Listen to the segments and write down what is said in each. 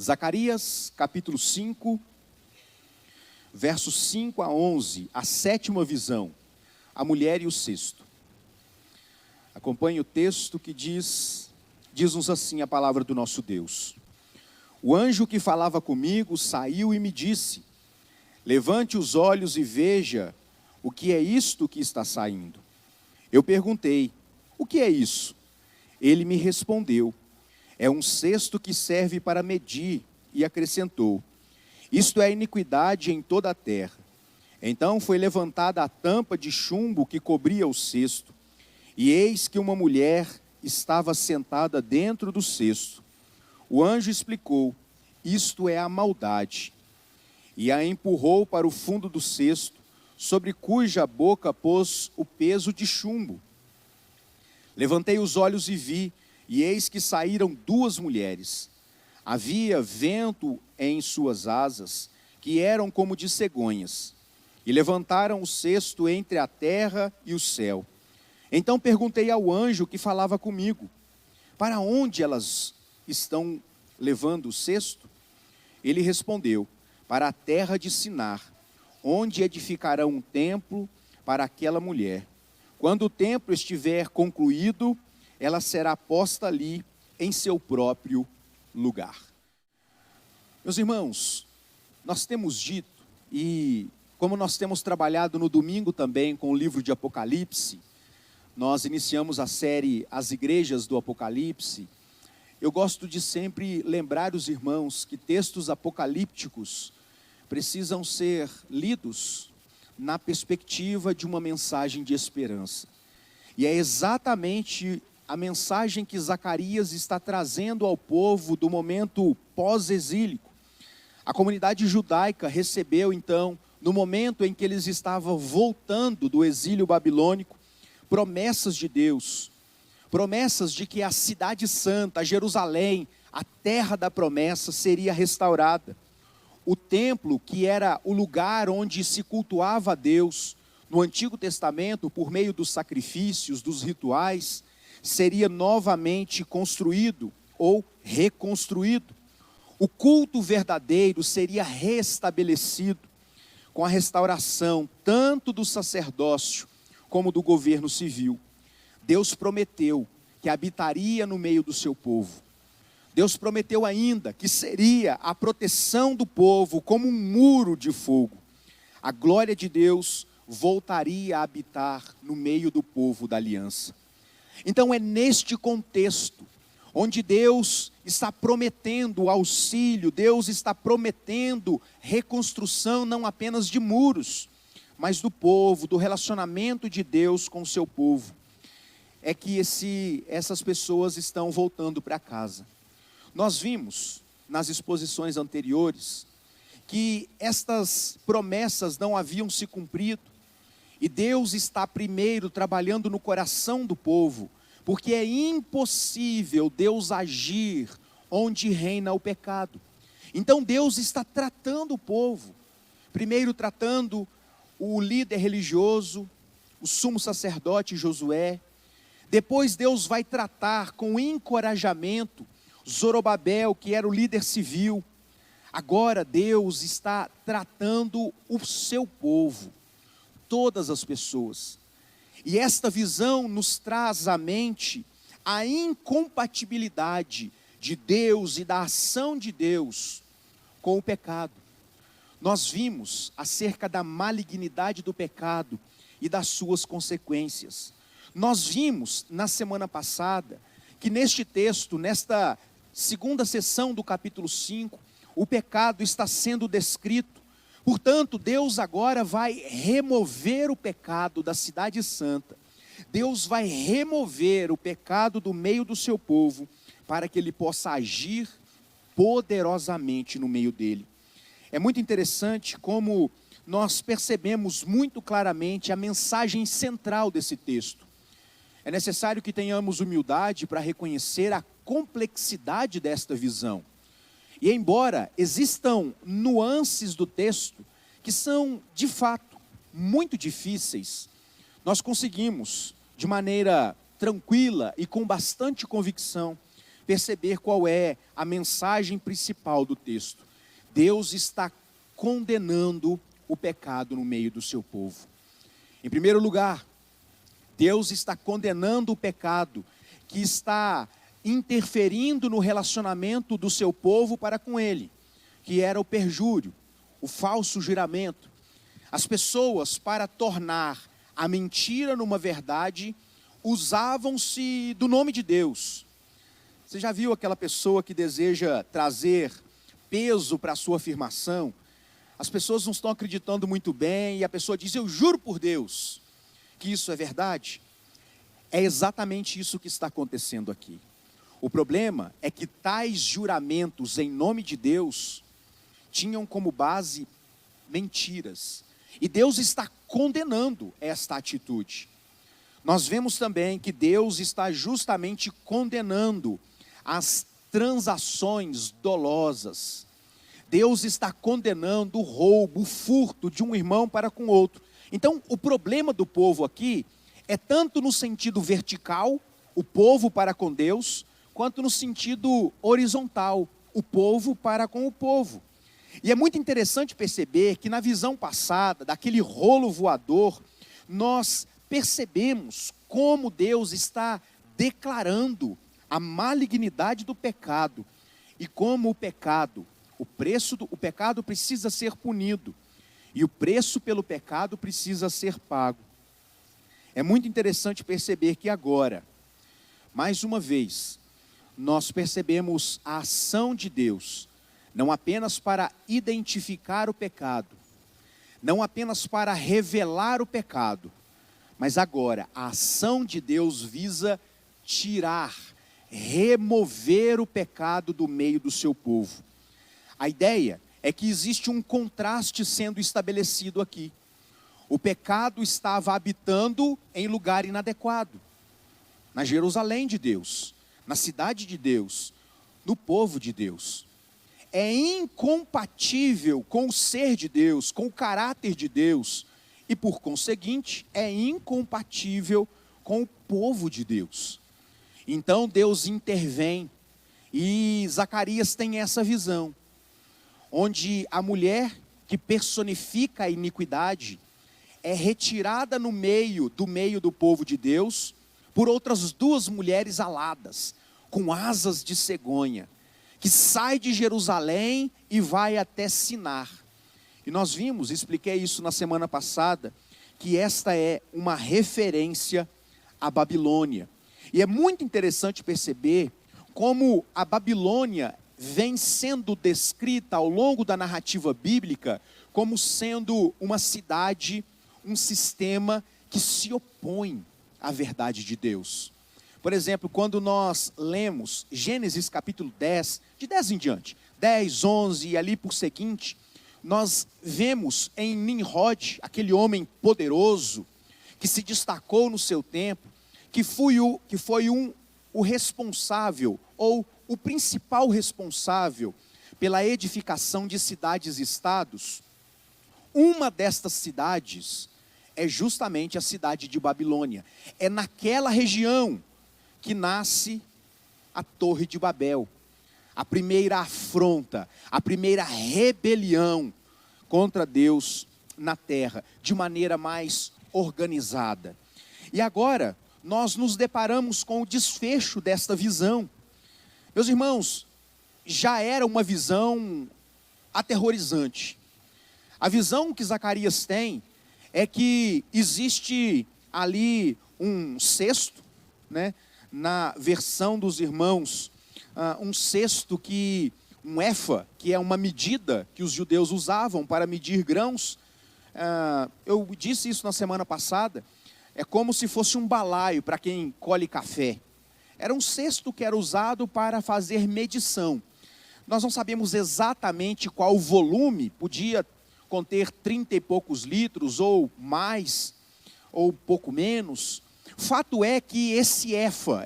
Zacarias, capítulo 5, versos 5 a 11, a sétima visão, a mulher e o cesto. Acompanhe o texto que diz-nos assim a palavra do nosso Deus. O anjo que falava comigo saiu e me disse: levante os olhos e veja o que é isto que está saindo. Eu perguntei: o que é isso? Ele me respondeu: é um cesto que serve para medir, e acrescentou: isto é iniquidade em toda a terra. Então foi levantada a tampa de chumbo que cobria o cesto, e eis que uma mulher estava sentada dentro do cesto. O anjo explicou: isto é a maldade, e a empurrou para o fundo do cesto, sobre cuja boca pôs o peso de chumbo. Levantei os olhos e vi, e eis que saíram duas mulheres. Havia vento em suas asas, que eram como de cegonhas, e levantaram o cesto entre a terra e o céu. Então perguntei ao anjo que falava comigo: para onde elas estão levando o cesto? Ele respondeu: para a terra de Sinar, onde edificarão um templo para aquela mulher. Quando o templo estiver concluído, ela será posta ali em seu próprio lugar. Meus irmãos, nós temos dito, e como nós temos trabalhado no domingo também com o livro de Apocalipse, nós iniciamos a série As Igrejas do Apocalipse. Eu gosto de sempre lembrar os irmãos que textos apocalípticos precisam ser lidos na perspectiva de uma mensagem de esperança. E é exatamente a mensagem que Zacarias está trazendo ao povo do momento pós-exílico. A comunidade judaica recebeu então, no momento em que eles estavam voltando do exílio babilônico, promessas de Deus, promessas de que a cidade santa, Jerusalém, a terra da promessa, seria restaurada. O templo, que era o lugar onde se cultuava a Deus no Antigo Testamento, por meio dos sacrifícios, dos rituais, seria novamente construído ou reconstruído. O culto verdadeiro seria restabelecido com a restauração tanto do sacerdócio como do governo civil. Deus prometeu que habitaria no meio do seu povo. Deus prometeu ainda que seria a proteção do povo como um muro de fogo. A glória de Deus voltaria a habitar no meio do povo da aliança. Então é neste contexto onde Deus está prometendo auxílio, Deus está prometendo reconstrução não apenas de muros, mas do povo, do relacionamento de Deus com o seu povo. É que essas pessoas estão voltando para casa. Nós vimos nas exposições anteriores que estas promessas não haviam se cumprido, e Deus está primeiro trabalhando no coração do povo, porque é impossível Deus agir onde reina o pecado. Então Deus está tratando o povo, primeiro tratando o líder religioso, o sumo sacerdote Josué. Depois Deus vai tratar com encorajamento Zorobabel, que era o líder civil. Agora Deus está tratando o seu povo, todas as pessoas. E esta visão nos traz à mente a incompatibilidade de Deus e da ação de Deus com o pecado. Nós vimos acerca da malignidade do pecado e das suas consequências. Nós vimos na semana passada que neste texto, nesta segunda sessão do capítulo 5, o pecado está sendo descrito. Portanto, Deus agora vai remover o pecado da cidade santa. Deus vai remover o pecado do meio do seu povo, para que ele possa agir poderosamente no meio dele. É muito interessante como nós percebemos muito claramente a mensagem central desse texto. É necessário que tenhamos humildade para reconhecer a complexidade desta visão. E embora existam nuances do texto que são, de fato, muito difíceis, nós conseguimos, de maneira tranquila e com bastante convicção, perceber qual é a mensagem principal do texto. Deus está condenando o pecado no meio do seu povo. Em primeiro lugar, Deus está condenando o pecado que está interferindo no relacionamento do seu povo para com ele, que era o perjúrio, o falso juramento. As pessoas, para tornar a mentira numa verdade, usavam-se do nome de Deus. Você já viu aquela pessoa que deseja trazer peso para a sua afirmação? As pessoas não estão acreditando muito bem e a pessoa diz: eu juro por Deus que isso é verdade. É exatamente isso que está acontecendo aqui. O problema é que tais juramentos em nome de Deus tinham como base mentiras. E Deus está condenando esta atitude. Nós vemos também que Deus está justamente condenando as transações dolosas. Deus está condenando o roubo, o furto de um irmão para com outro. Então, o problema do povo aqui é tanto no sentido vertical, o povo para com Deus, quanto no sentido horizontal, o povo para com o povo. E é muito interessante perceber que na visão passada, daquele rolo voador, nós percebemos como Deus está declarando a malignidade do pecado e como o pecado precisa ser punido e o preço pelo pecado precisa ser pago. É muito interessante perceber que agora, mais uma vez, nós percebemos a ação de Deus, não apenas para identificar o pecado, não apenas para revelar o pecado, mas agora a ação de Deus visa tirar, remover o pecado do meio do seu povo. A ideia é que existe um contraste sendo estabelecido aqui. O pecado estava habitando em lugar inadequado, na Jerusalém de Deus, na cidade de Deus, no povo de Deus. É incompatível com o ser de Deus, com o caráter de Deus, e por conseguinte, é incompatível com o povo de Deus. Então Deus intervém, e Zacarias tem essa visão, onde a mulher que personifica a iniquidade é retirada do meio do povo de Deus por outras duas mulheres aladas, com asas de cegonha, que sai de Jerusalém e vai até Sinar. E nós vimos, expliquei isso na semana passada, que esta é uma referência à Babilônia. E é muito interessante perceber como a Babilônia vem sendo descrita ao longo da narrativa bíblica como sendo uma cidade, um sistema que se opõe à verdade de Deus. Por exemplo, quando nós lemos Gênesis capítulo 10, de 10 em diante, 10, 11 e ali por seguinte, nós vemos em Nimrod, aquele homem poderoso, que se destacou no seu tempo, que foi o responsável, ou o principal responsável pela edificação de cidades-estados. Uma destas cidades é justamente a cidade de Babilônia. É naquela região que nasce a Torre de Babel. A primeira afronta, a primeira rebelião contra Deus na terra, de maneira mais organizada. E agora, nós nos deparamos com o desfecho desta visão. Meus irmãos, já era uma visão aterrorizante. A visão que Zacarias tem é que existe ali um cesto, né? Na versão dos irmãos, um cesto um efa, que é uma medida que os judeus usavam para medir grãos. Eu disse isso na semana passada, é como se fosse um balaio para quem colhe café. Era um cesto que era usado para fazer medição. Nós não sabemos exatamente qual o volume, podia conter 30 e poucos litros, ou mais, ou pouco menos. Fato é que esse efa,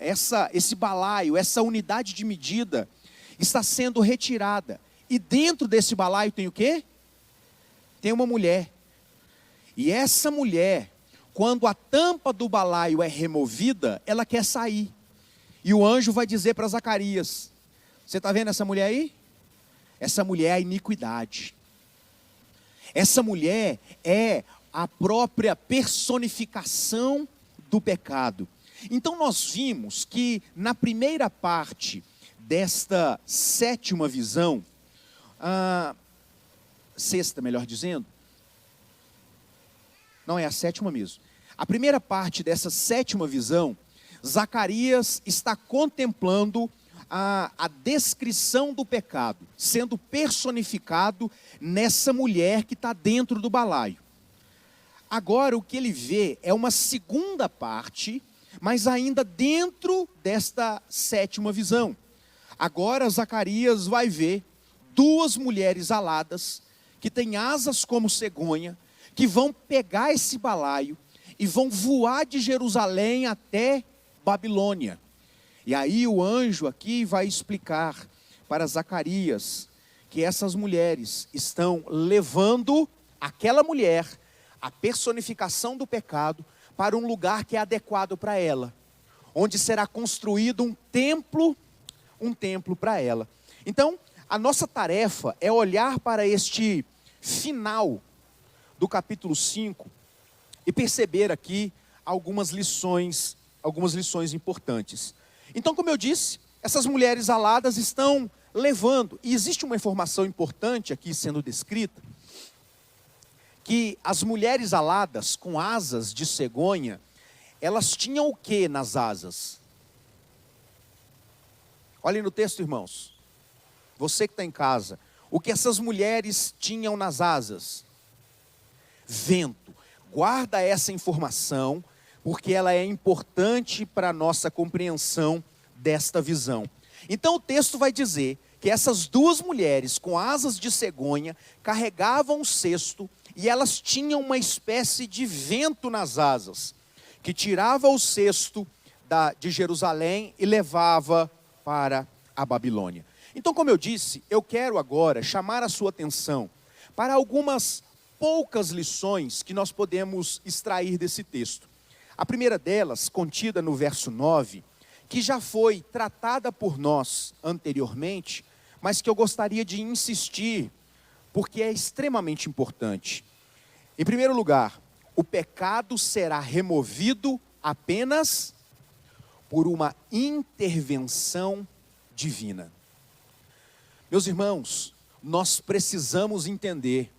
esse balaio, essa unidade de medida, está sendo retirada. E dentro desse balaio tem o quê? Tem uma mulher. E essa mulher, quando a tampa do balaio é removida, ela quer sair. E o anjo vai dizer para Zacarias: você está vendo essa mulher aí? Essa mulher é a iniquidade. Essa mulher é a própria personificação do pecado. Então nós vimos que na primeira parte desta sétima visão, sexta, melhor dizendo, não é a sétima mesmo. A primeira parte dessa sétima visão, Zacarias está contemplando a descrição do pecado, sendo personificado nessa mulher que está dentro do balaio. Agora o que ele vê é uma segunda parte, mas ainda dentro desta sétima visão. Agora Zacarias vai ver duas mulheres aladas, que têm asas como cegonha, que vão pegar esse balaio e vão voar de Jerusalém até Babilônia. E aí o anjo aqui vai explicar para Zacarias que essas mulheres estão levando aquela mulher, a personificação do pecado, para um lugar que é adequado para ela, onde será construído um templo para ela. Então, a nossa tarefa é olhar para este final do capítulo 5 e perceber aqui algumas lições importantes. Então, como eu disse, essas mulheres aladas estão levando, e existe uma informação importante aqui sendo descrita, que as mulheres aladas com asas de cegonha, elas tinham o que nas asas? Olhem no texto, irmãos. Você que está em casa, o que essas mulheres tinham nas asas? Vento. Guarda essa informação, porque ela é importante para a nossa compreensão desta visão. Então o texto vai dizer que essas duas mulheres com asas de cegonha carregavam um cesto e elas tinham uma espécie de vento nas asas, que tirava o cesto de Jerusalém e levava para a Babilônia. Então, como eu disse, eu quero agora chamar a sua atenção para algumas poucas lições que nós podemos extrair desse texto. A primeira delas, contida no verso 9, que já foi tratada por nós anteriormente, mas que eu gostaria de insistir, porque é extremamente importante. Em primeiro lugar, o pecado será removido apenas por uma intervenção divina. Meus irmãos, nós precisamos entender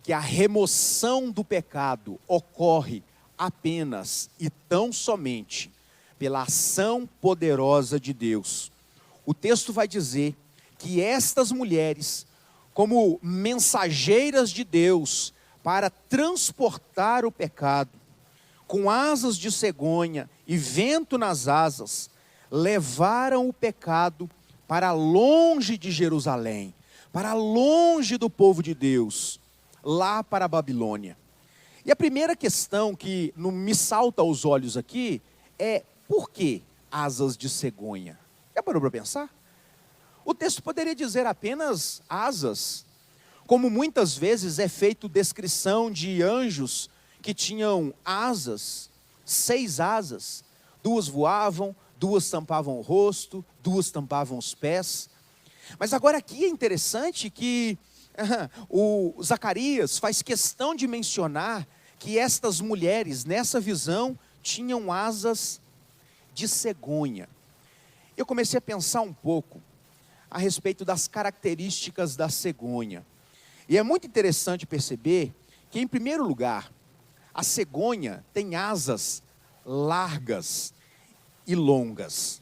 que a remoção do pecado ocorre apenas e tão somente pela ação poderosa de Deus. O texto vai dizer que estas mulheres, como mensageiras de Deus, para transportar o pecado, com asas de cegonha e vento nas asas, levaram o pecado para longe de Jerusalém, para longe do povo de Deus, lá para a Babilônia. E a primeira questão que me salta aos olhos aqui é: por que asas de cegonha? Já parou para pensar? O texto poderia dizer apenas asas, como muitas vezes é feito descrição de anjos que tinham asas, 6 asas, 2 voavam, 2 tampavam o rosto, 2 tampavam os pés. Mas agora aqui é interessante que o Zacarias faz questão de mencionar que estas mulheres, nessa visão, tinham asas de cegonha. Eu comecei a pensar um pouco a respeito das características da cegonha. E é muito interessante perceber que, em primeiro lugar, a cegonha tem asas largas e longas.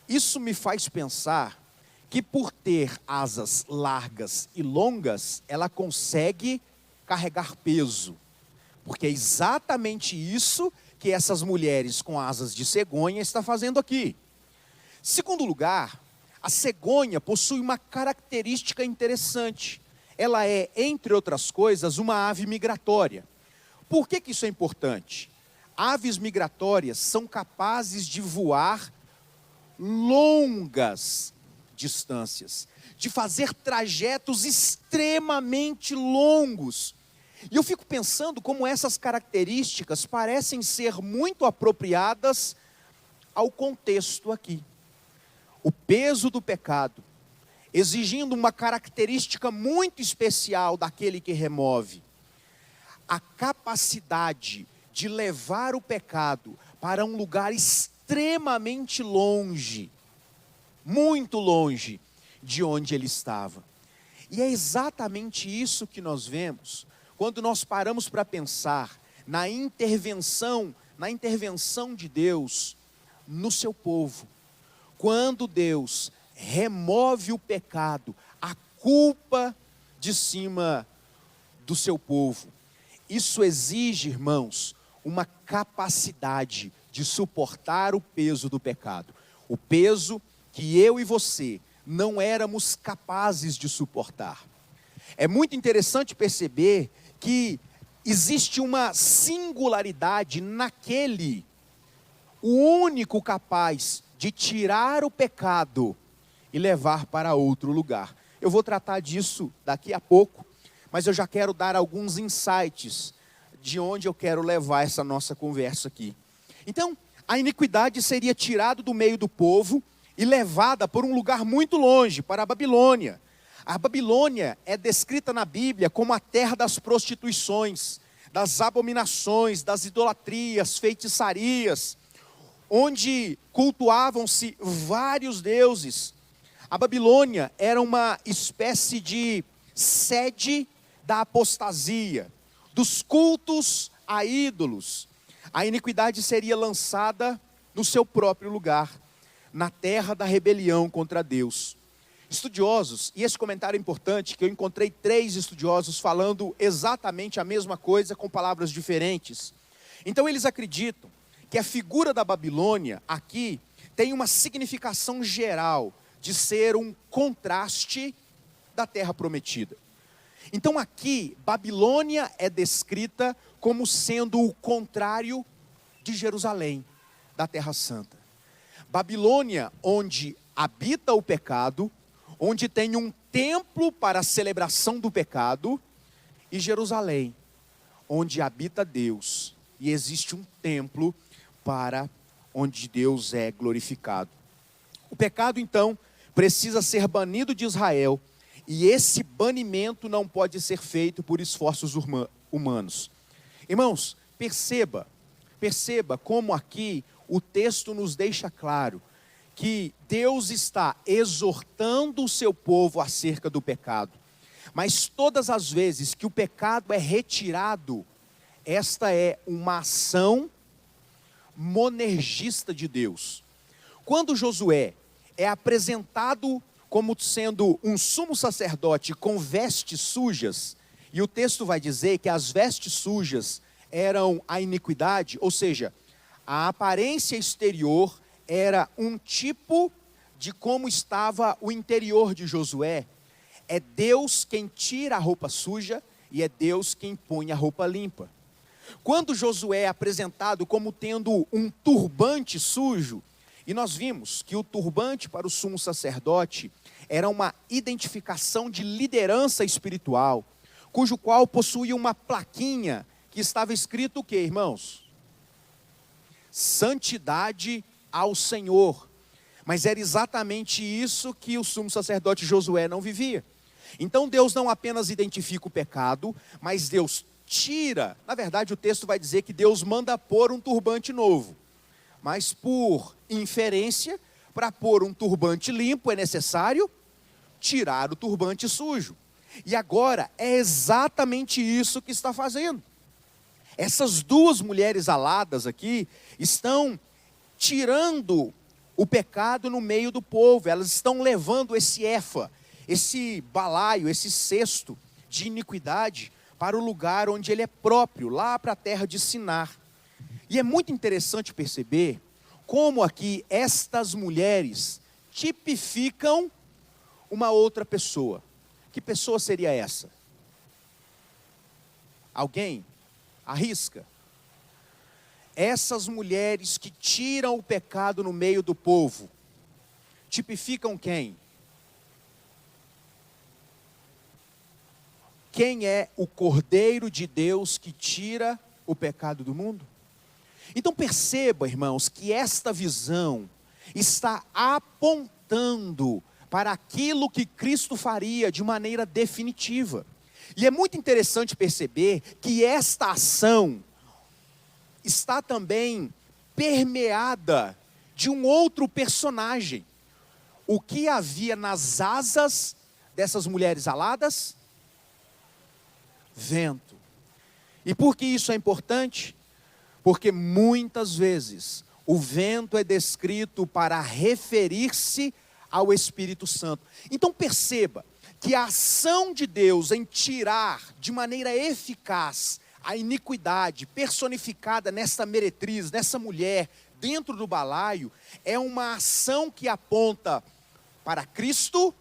Isso me faz pensar que, por ter asas largas e longas, ela consegue carregar peso, porque é exatamente isso que essas mulheres com asas de cegonha estão fazendo aqui. Segundo lugar, a cegonha possui uma característica interessante. Ela é, entre outras coisas, uma ave migratória. Por que isso é importante? Aves migratórias são capazes de voar longas distâncias, de fazer trajetos extremamente longos. E eu fico pensando como essas características parecem ser muito apropriadas ao contexto aqui. O peso do pecado, exigindo uma característica muito especial daquele que remove. A capacidade de levar o pecado para um lugar extremamente longe, muito longe de onde ele estava. E é exatamente isso que nós vemos quando nós paramos para pensar na intervenção de Deus no seu povo. Quando Deus remove o pecado, a culpa de cima do seu povo. Isso exige, irmãos, uma capacidade de suportar o peso do pecado. O peso que eu e você não éramos capazes de suportar. É muito interessante perceber que existe uma singularidade naquele, o único capaz de tirar o pecado e levar para outro lugar. Eu vou tratar disso daqui a pouco, mas eu já quero dar alguns insights de onde eu quero levar essa nossa conversa aqui. Então, a iniquidade seria tirada do meio do povo e levada por um lugar muito longe, para a Babilônia. A Babilônia é descrita na Bíblia como a terra das prostituições, das abominações, das idolatrias, feitiçarias, onde cultuavam-se vários deuses. A Babilônia era uma espécie de sede da apostasia, dos cultos a ídolos. A iniquidade seria lançada no seu próprio lugar, na terra da rebelião contra Deus. Estudiosos, e esse comentário é importante, que eu encontrei 3 estudiosos falando exatamente a mesma coisa com palavras diferentes. Então eles acreditam que a figura da Babilônia aqui tem uma significação geral de ser um contraste da terra prometida. Então aqui, Babilônia é descrita como sendo o contrário de Jerusalém, da Terra Santa. Babilônia, onde habita o pecado, onde tem um templo para a celebração do pecado, e Jerusalém, onde habita Deus, e existe um templo para onde Deus é glorificado. O pecado, então, precisa ser banido de Israel, e esse banimento não pode ser feito por esforços humanos. Irmãos, perceba como aqui o texto nos deixa claro que Deus está exortando o seu povo acerca do pecado. Mas todas as vezes que o pecado é retirado, esta é uma ação monergista de Deus. Quando Josué é apresentado como sendo um sumo sacerdote com vestes sujas, e o texto vai dizer que as vestes sujas eram a iniquidade, ou seja, a aparência exterior era um tipo de como estava o interior de Josué. É Deus quem tira a roupa suja e é Deus quem põe a roupa limpa. Quando Josué é apresentado como tendo um turbante sujo, e nós vimos que o turbante para o sumo sacerdote era uma identificação de liderança espiritual, cujo qual possuía uma plaquinha que estava escrito o quê, irmãos? Santidade ao Senhor. Mas era exatamente isso que o sumo sacerdote Josué não vivia. Então Deus não apenas identifica o pecado, mas Deus tira. Na verdade o texto vai dizer que Deus manda pôr um turbante novo. Mas por inferência, para pôr um turbante limpo é necessário tirar o turbante sujo. E agora é exatamente isso que está fazendo. Essas 2 mulheres aladas aqui estão tirando o pecado no meio do povo. Elas estão levando esse efa, esse balaio, esse cesto de iniquidade para o lugar onde ele é próprio, lá para a terra de Sinar. E é muito interessante perceber como aqui estas mulheres tipificam uma outra pessoa. Que pessoa seria essa? Alguém arrisca? Essas mulheres que tiram o pecado no meio do povo, tipificam quem? Quem é o Cordeiro de Deus que tira o pecado do mundo? Então perceba, irmãos, que esta visão está apontando para aquilo que Cristo faria de maneira definitiva. E é muito interessante perceber que esta ação está também permeada de um outro personagem. O que havia nas asas dessas mulheres aladas? Vento. E por que isso é importante? Porque muitas vezes o vento é descrito para referir-se ao Espírito Santo. Então perceba que a ação de Deus em tirar de maneira eficaz a iniquidade personificada nessa meretriz, nessa mulher, dentro do balaio, é uma ação que aponta para Cristo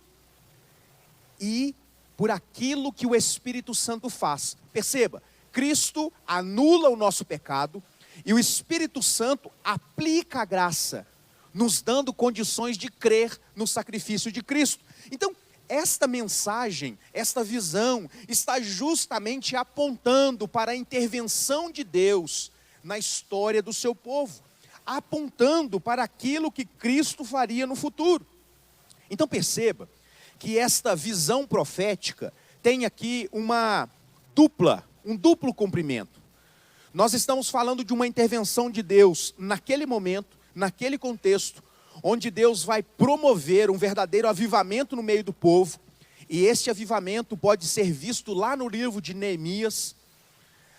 e por aquilo que o Espírito Santo faz. Perceba, Cristo anula o nosso pecado e o Espírito Santo aplica a graça, nos dando condições de crer no sacrifício de Cristo. Então, esta mensagem, esta visão, está justamente apontando para a intervenção de Deus na história do seu povo, apontando para aquilo que Cristo faria no futuro. Então perceba que esta visão profética tem aqui um duplo cumprimento. Nós estamos falando de uma intervenção de Deus naquele momento, naquele contexto, onde Deus vai promover um verdadeiro avivamento no meio do povo, e este avivamento pode ser visto lá no livro de Neemias,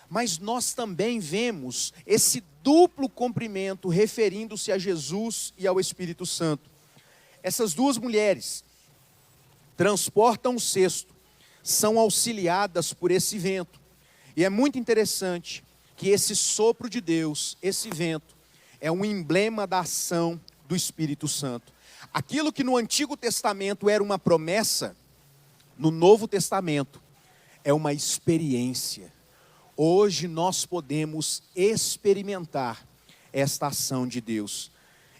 mas nós também vemos esse duplo cumprimento referindo-se a Jesus e ao Espírito Santo. Essas duas mulheres transportam o cesto, são auxiliadas por esse vento, e é muito interessante que esse sopro de Deus, esse vento, é um emblema da ação do Espírito Santo. Aquilo que no Antigo Testamento era uma promessa, no Novo Testamento é uma experiência. Hoje nós podemos experimentar esta ação de Deus.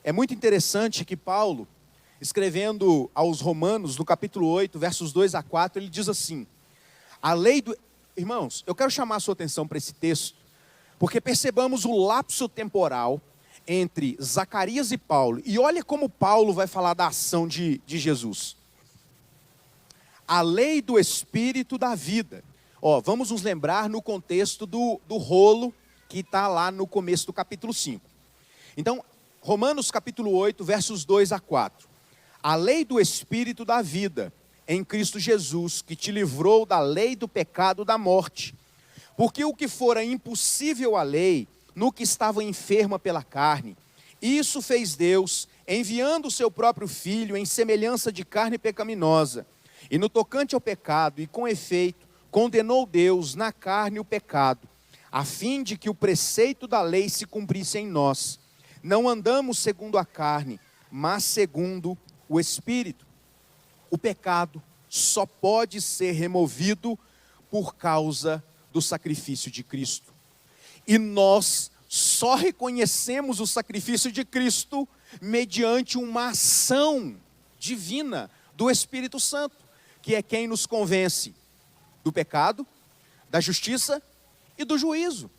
É muito interessante que Paulo, escrevendo aos Romanos, no capítulo 8, versos 2 a 4, ele diz assim: a lei do... Irmãos, eu quero chamar a sua atenção para esse texto, porque percebamos o lapso temporal entre Zacarias e Paulo. E olha como Paulo vai falar da ação de Jesus. A lei do Espírito da vida. Vamos nos lembrar no contexto do rolo que está lá no começo do capítulo 5. Então, Romanos capítulo 8, versos 2 a 4. A lei do Espírito da vida em Cristo Jesus, que te livrou da lei do pecado da morte. Porque o que fora impossível à lei, no que estava enferma pela carne, isso fez Deus, enviando o seu próprio Filho em semelhança de carne pecaminosa. E no tocante ao pecado, e com efeito, condenou Deus na carne o pecado, a fim de que o preceito da lei se cumprisse em nós. Não andamos segundo a carne, mas segundo o Espírito. O pecado só pode ser removido por causa do sacrifício de Cristo. E nós só reconhecemos o sacrifício de Cristo mediante uma ação divina do Espírito Santo, que é quem nos convence do pecado, da justiça e do juízo.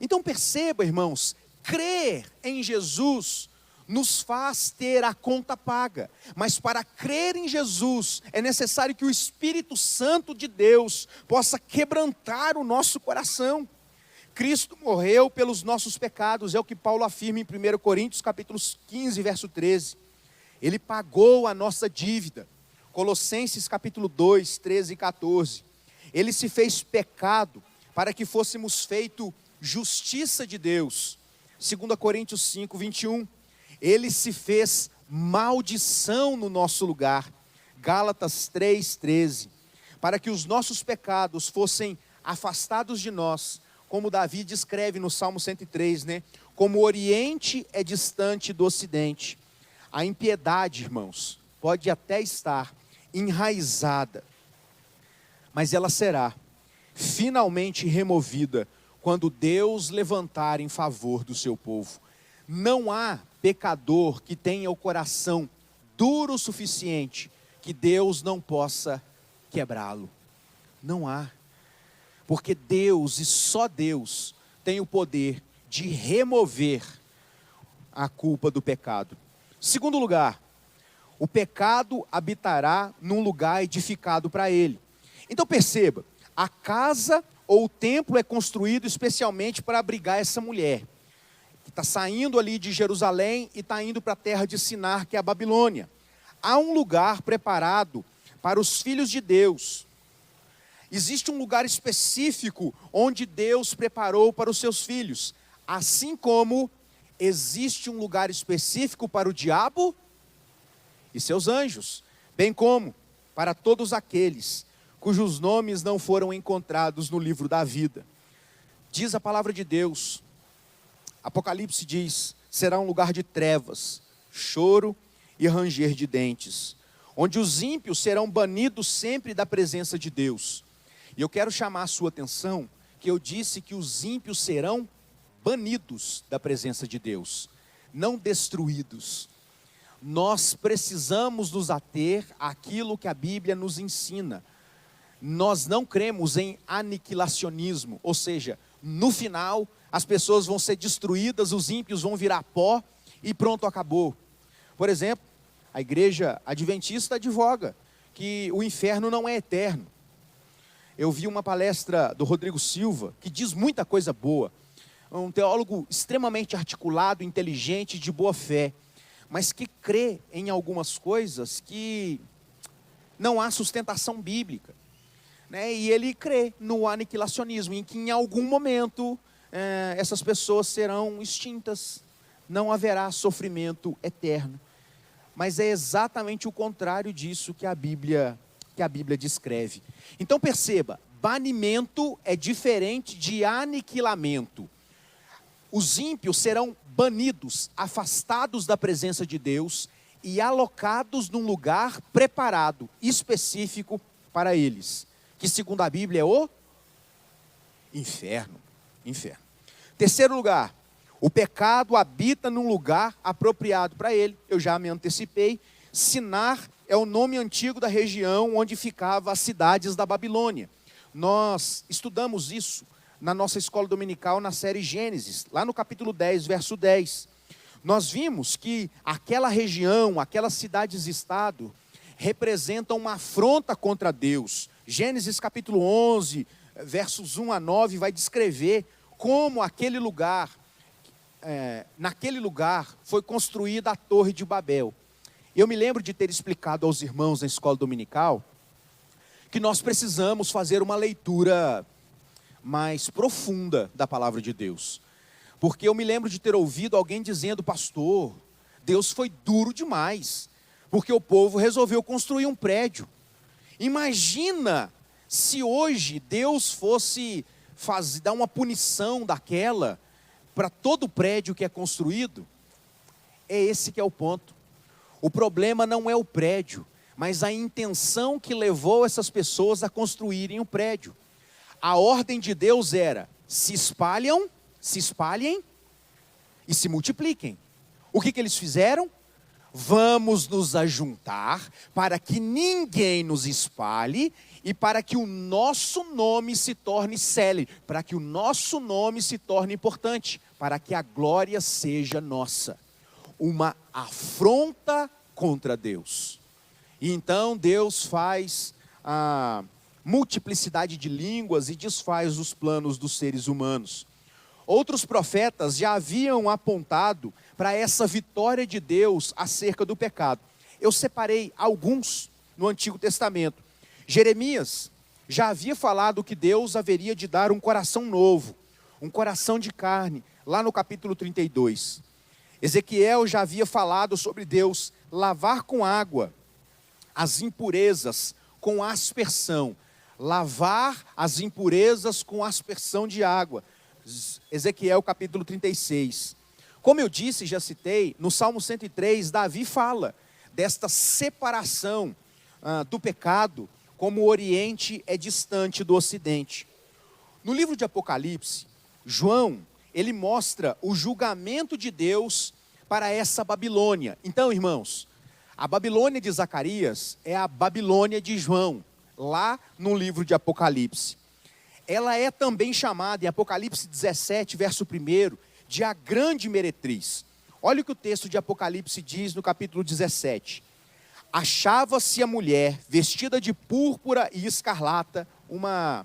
Então perceba, irmãos, crer em Jesus nos faz ter a conta paga, mas para crer em Jesus é necessário que o Espírito Santo de Deus possa quebrantar o nosso coração. Cristo morreu pelos nossos pecados, é o que Paulo afirma em 1 Coríntios capítulo 15, verso 13. Ele pagou a nossa dívida. Colossenses capítulo 2, 13 e 14. Ele se fez pecado para que fôssemos feito justiça de Deus. 2 Coríntios 5, 21. Ele se fez maldição no nosso lugar. Gálatas 3, 13. Para que os nossos pecados fossem afastados de nós, como Davi descreve no Salmo 103, né? Como o Oriente é distante do Ocidente. A impiedade, irmãos, pode até estar enraizada, mas ela será finalmente removida quando Deus levantar em favor do seu povo. Não há pecador que tenha o coração duro o suficiente que Deus não possa quebrá-lo. Não há. Porque Deus e só Deus tem o poder de remover a culpa do pecado. Segundo lugar, o pecado habitará num lugar edificado para ele. Então perceba, a casa ou o templo é construído especialmente para abrigar essa mulher, que está saindo ali de Jerusalém e está indo para a terra de Sinar, que é a Babilônia. Há um lugar preparado para os filhos de Deus. Existe um lugar específico onde Deus preparou para os seus filhos, assim como existe um lugar específico para o diabo e seus anjos, bem como para todos aqueles cujos nomes não foram encontrados no livro da vida. Diz a palavra de Deus, Apocalipse diz, será um lugar de trevas, choro e ranger de dentes, onde os ímpios serão banidos sempre da presença de Deus. E eu quero chamar a sua atenção, que eu disse que os ímpios serão banidos da presença de Deus, não destruídos. Nós precisamos nos ater àquilo que a Bíblia nos ensina. Nós não cremos em aniquilacionismo, ou seja, no final as pessoas vão ser destruídas, os ímpios vão virar pó e pronto, acabou. Por exemplo, a igreja adventista advoga que o inferno não é eterno. Eu vi uma palestra do Rodrigo Silva, que diz muita coisa boa, um teólogo extremamente articulado, inteligente, de boa fé, mas que crê em algumas coisas que não há sustentação bíblica, né? E ele crê no aniquilacionismo, em que em algum momento essas pessoas serão extintas, não haverá sofrimento eterno. Mas é exatamente o contrário disso que a Bíblia descreve. Então perceba, banimento é diferente de aniquilamento. Os ímpios serão banidos, afastados da presença de Deus e alocados num lugar preparado, específico para eles, que segundo a Bíblia é o inferno. Terceiro lugar, o pecado habita num lugar apropriado para ele. Eu já me antecipei. Sinar é o nome antigo da região onde ficavam as cidades da Babilônia. Nós estudamos isso na nossa escola dominical, na série Gênesis, lá no capítulo 10, verso 10. Nós vimos que aquela região, aquelas cidades-estado, representam uma afronta contra Deus. Gênesis capítulo 11, versos 1 a 9, vai descrever como naquele lugar foi construída a Torre de Babel. Eu me lembro de ter explicado aos irmãos na escola dominical que nós precisamos fazer uma leitura mais profunda da palavra de Deus. Porque eu me lembro de ter ouvido alguém dizendo, pastor, Deus foi duro demais, porque o povo resolveu construir um prédio. Imagina se hoje Deus fosse dar uma punição daquela para todo prédio que é construído. É esse que é o ponto. O problema não é o prédio, mas a intenção que levou essas pessoas a construírem o prédio. A ordem de Deus era, se espalhem e se multipliquem. O que eles fizeram? Vamos nos ajuntar para que ninguém nos espalhe e para que o nosso nome se torne célebre, para que o nosso nome se torne importante, para que a glória seja nossa. Uma afronta contra Deus. E então Deus faz a multiplicidade de línguas e desfaz os planos dos seres humanos. Outros profetas já haviam apontado para essa vitória de Deus acerca do pecado. Eu separei alguns no Antigo Testamento. Jeremias já havia falado que Deus haveria de dar um coração novo, um coração de carne, lá no capítulo 32. Ezequiel já havia falado sobre Deus lavar com água as impurezas com aspersão. Lavar as impurezas com aspersão de água. Ezequiel capítulo 36. Como eu disse, já citei, no Salmo 103, Davi fala desta separação do pecado, como o Oriente é distante do Ocidente. No livro de Apocalipse, João, ele mostra o julgamento de Deus para essa Babilônia. Então, irmãos, a Babilônia de Zacarias é a Babilônia de João, lá no livro de Apocalipse. Ela é também chamada, em Apocalipse 17, verso 1, de a grande meretriz. Olha o que o texto de Apocalipse diz no capítulo 17. Achava-se a mulher vestida de púrpura e escarlata, uma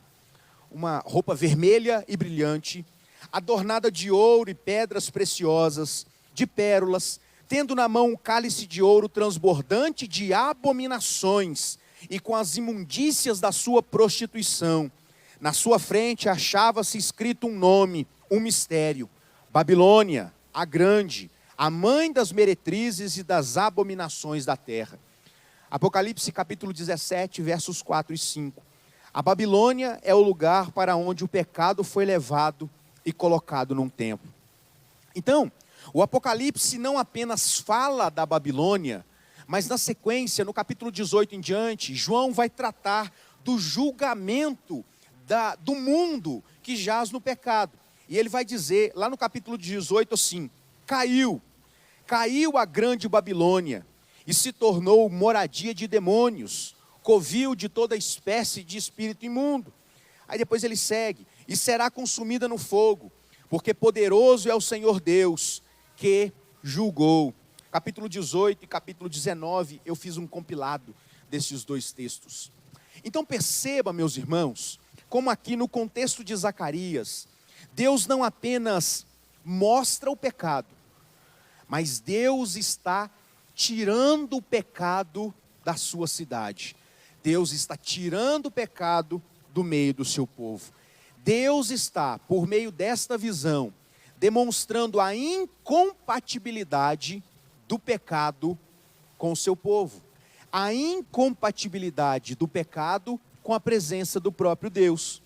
roupa vermelha e brilhante, adornada de ouro e pedras preciosas, de pérolas, tendo na mão um cálice de ouro transbordante de abominações e com as imundícias da sua prostituição. Na sua frente achava-se escrito um nome, um mistério: Babilônia, a grande, a mãe das meretrizes e das abominações da terra. Apocalipse capítulo 17, versos 4 e 5. A Babilônia é o lugar para onde o pecado foi levado e colocado num templo. Então, o Apocalipse não apenas fala da Babilônia, mas na sequência, no capítulo 18 em diante, João vai tratar do julgamento do mundo que jaz no pecado. E ele vai dizer, lá no capítulo 18 assim: caiu a grande Babilônia, e se tornou moradia de demônios, covil de toda espécie de espírito imundo. Aí depois ele segue: e será consumida no fogo, porque poderoso é o Senhor Deus, que julgou. Capítulo 18 e capítulo 19, eu fiz um compilado desses dois textos. Então perceba, meus irmãos, como aqui no contexto de Zacarias, Deus não apenas mostra o pecado, mas Deus está tirando o pecado da sua cidade. Deus está tirando o pecado do meio do seu povo. Deus está, por meio desta visão, demonstrando a incompatibilidade do pecado com o seu povo. A incompatibilidade do pecado com a presença do próprio Deus.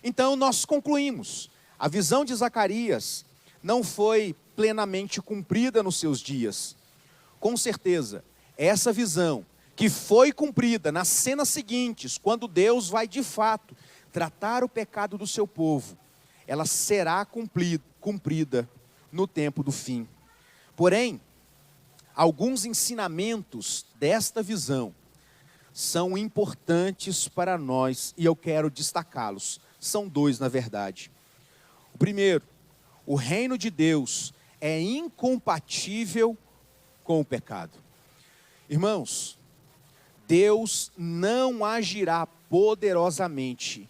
Então nós concluímos: a visão de Zacarias não foi plenamente cumprida nos seus dias. Com certeza, essa visão que foi cumprida nas cenas seguintes, quando Deus vai de fato tratar o pecado do seu povo, ela será cumprida no tempo do fim. Porém, alguns ensinamentos desta visão são importantes para nós e eu quero destacá-los. São dois, na verdade. O primeiro: o reino de Deus é incompatível com o pecado. Irmãos, Deus não agirá poderosamente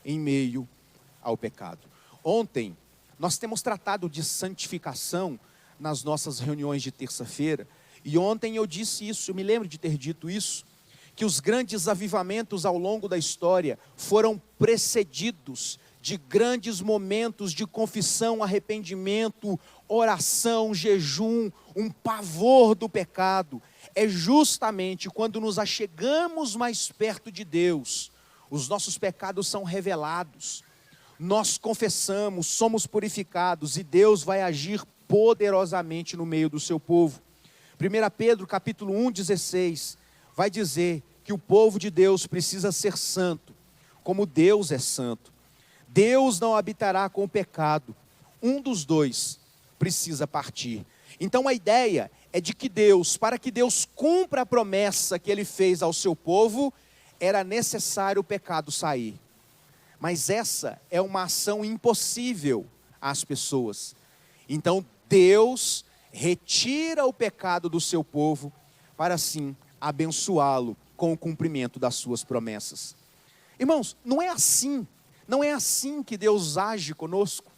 em meio ao pecado. Ontem, nós temos tratado de santificação nas nossas reuniões de terça-feira, e ontem eu disse isso, eu me lembro de ter dito isso, que os grandes avivamentos ao longo da história foram precedidos de grandes momentos de confissão, arrependimento, oração, jejum, um pavor do pecado. É justamente quando nos achegamos mais perto de Deus, os nossos pecados são revelados, nós confessamos, somos purificados e Deus vai agir poderosamente no meio do seu povo. 1 Pedro capítulo 1:16 vai dizer que o povo de Deus precisa ser santo, como Deus é santo. Deus não habitará com o pecado, um dos dois precisa partir. Então a ideia é de que Deus, para que Deus cumpra a promessa que Ele fez ao seu povo, era necessário o pecado sair. Mas essa é uma ação impossível às pessoas. Então Deus retira o pecado do seu povo, para assim abençoá-lo com o cumprimento das suas promessas. Irmãos, não é assim que Deus age conosco.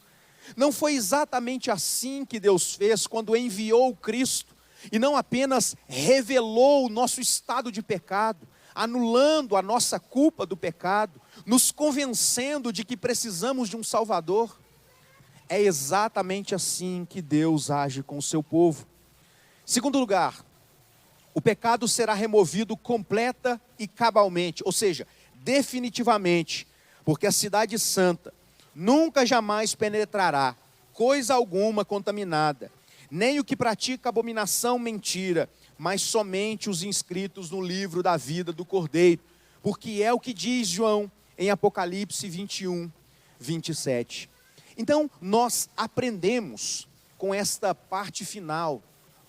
Não foi exatamente assim que Deus fez quando enviou o Cristo, e não apenas revelou o nosso estado de pecado, anulando a nossa culpa do pecado, nos convencendo de que precisamos de um Salvador. É exatamente assim que Deus age com o seu povo. Segundo lugar, o pecado será removido completa e cabalmente, ou seja, definitivamente, porque a cidade santa nunca jamais penetrará coisa alguma contaminada, nem o que pratica abominação, mentira, mas somente os inscritos no livro da vida do Cordeiro, porque é o que diz João em Apocalipse 21:27. Então nós aprendemos com esta parte final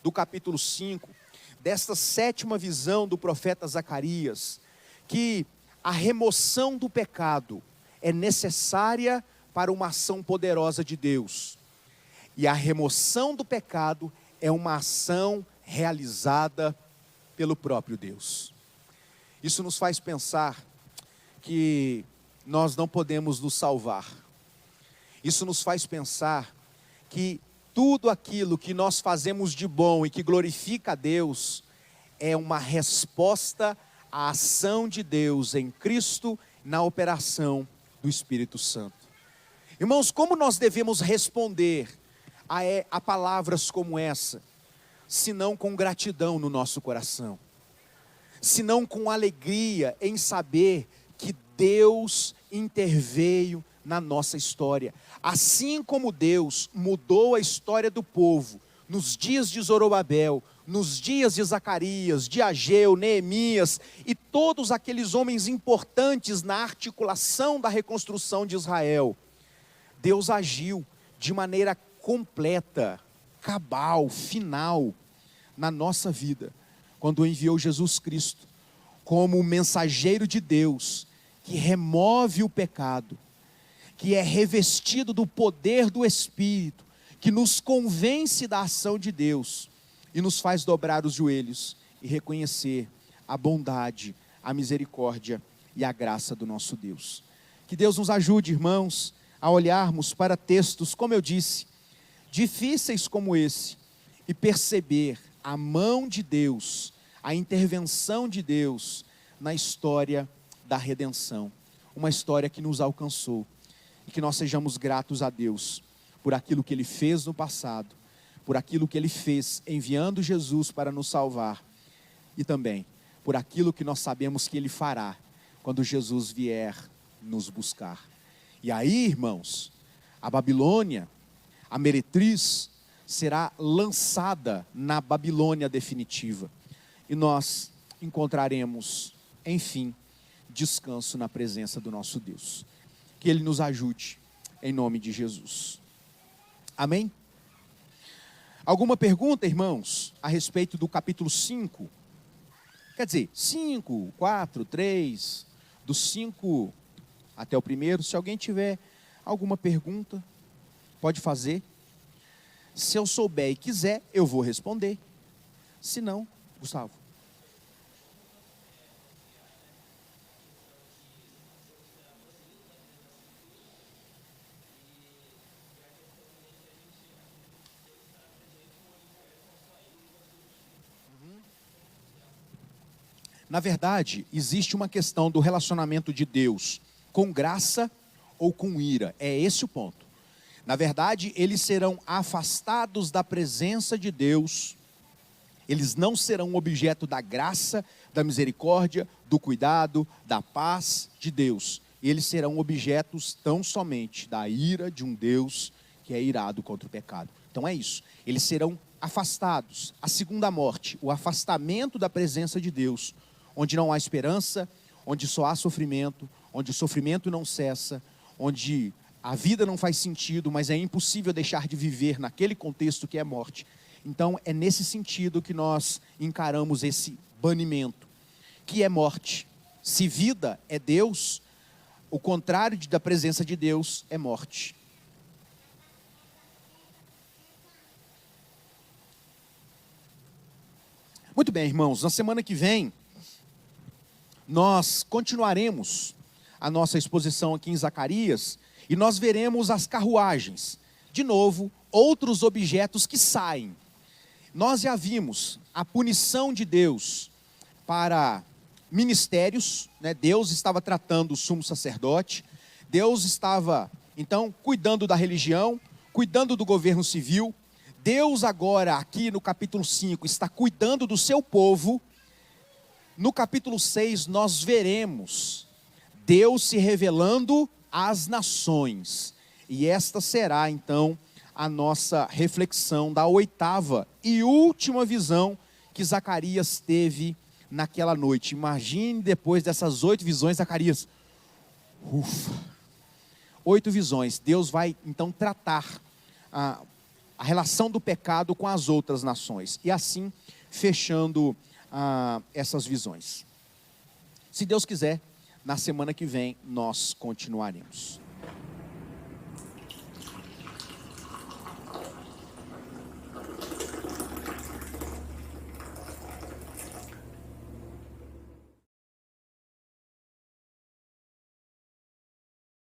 do capítulo 5, desta sétima visão do profeta Zacarias, que a remoção do pecado é necessária para uma ação poderosa de Deus. E a remoção do pecado é uma ação realizada pelo próprio Deus. Isso nos faz pensar que nós não podemos nos salvar. Isso nos faz pensar que tudo aquilo que nós fazemos de bom e que glorifica a Deus é uma resposta à ação de Deus em Cristo na operação do Espírito Santo. Irmãos, como nós devemos responder a palavras como essa, se não com gratidão no nosso coração, se não com alegria em saber que Deus interveio na nossa história. Assim como Deus mudou a história do povo nos dias de Zorobabel, nos dias de Zacarias, de Ageu, Neemias e todos aqueles homens importantes na articulação da reconstrução de Israel, Deus agiu de maneira completa, cabal, final na nossa vida, quando enviou Jesus Cristo como o mensageiro de Deus, que remove o pecado, que é revestido do poder do Espírito, que nos convence da ação de Deus e nos faz dobrar os joelhos e reconhecer a bondade, a misericórdia e a graça do nosso Deus. Que Deus nos ajude, irmãos, a olharmos para textos, como eu disse, difíceis como esse, e perceber a mão de Deus, a intervenção de Deus na história da redenção. Uma história que nos alcançou, e que nós sejamos gratos a Deus por aquilo que Ele fez no passado, por aquilo que Ele fez enviando Jesus para nos salvar, e também por aquilo que nós sabemos que Ele fará quando Jesus vier nos buscar. E aí, irmãos, a Babilônia, a meretriz, será lançada na Babilônia definitiva, e nós encontraremos, enfim, descanso na presença do nosso Deus. Que Ele nos ajude, em nome de Jesus. Amém? Alguma pergunta, irmãos, a respeito do capítulo 5? Quer dizer, 5, 4, 3, do 5 até o primeiro. Se alguém tiver alguma pergunta, pode fazer. Se eu souber e quiser, eu vou responder. Se não, Gustavo. Na verdade, existe uma questão do relacionamento de Deus com graça ou com ira. É esse o ponto. Na verdade, eles serão afastados da presença de Deus. Eles não serão objeto da graça, da misericórdia, do cuidado, da paz de Deus. Eles serão objetos tão somente da ira de um Deus que é irado contra o pecado. Então é isso. Eles serão afastados. A segunda morte, o afastamento da presença de Deus, onde não há esperança, onde só há sofrimento, onde o sofrimento não cessa, onde a vida não faz sentido, mas é impossível deixar de viver naquele contexto que é morte. Então é nesse sentido que nós encaramos esse banimento, que é morte. Se vida é Deus, o contrário da presença de Deus é morte. Muito bem, irmãos, na semana que vem nós continuaremos a nossa exposição aqui em Zacarias e nós veremos as carruagens. De novo, outros objetos que saem. Nós já vimos a punição de Deus para ministérios, né? Deus estava tratando o sumo sacerdote, Deus estava, então, cuidando da religião, cuidando do governo civil. Deus agora, aqui no capítulo 5, está cuidando do seu povo. No capítulo 6, nós veremos Deus se revelando às nações. E esta será, então, a nossa reflexão da 8ª e última visão que Zacarias teve naquela noite. Imagine depois dessas 8 visões, Zacarias, 8 visões. Deus vai, então, tratar a relação do pecado com as outras nações. E assim, fechando essas visões. Se Deus quiser, na semana que vem nós continuaremos.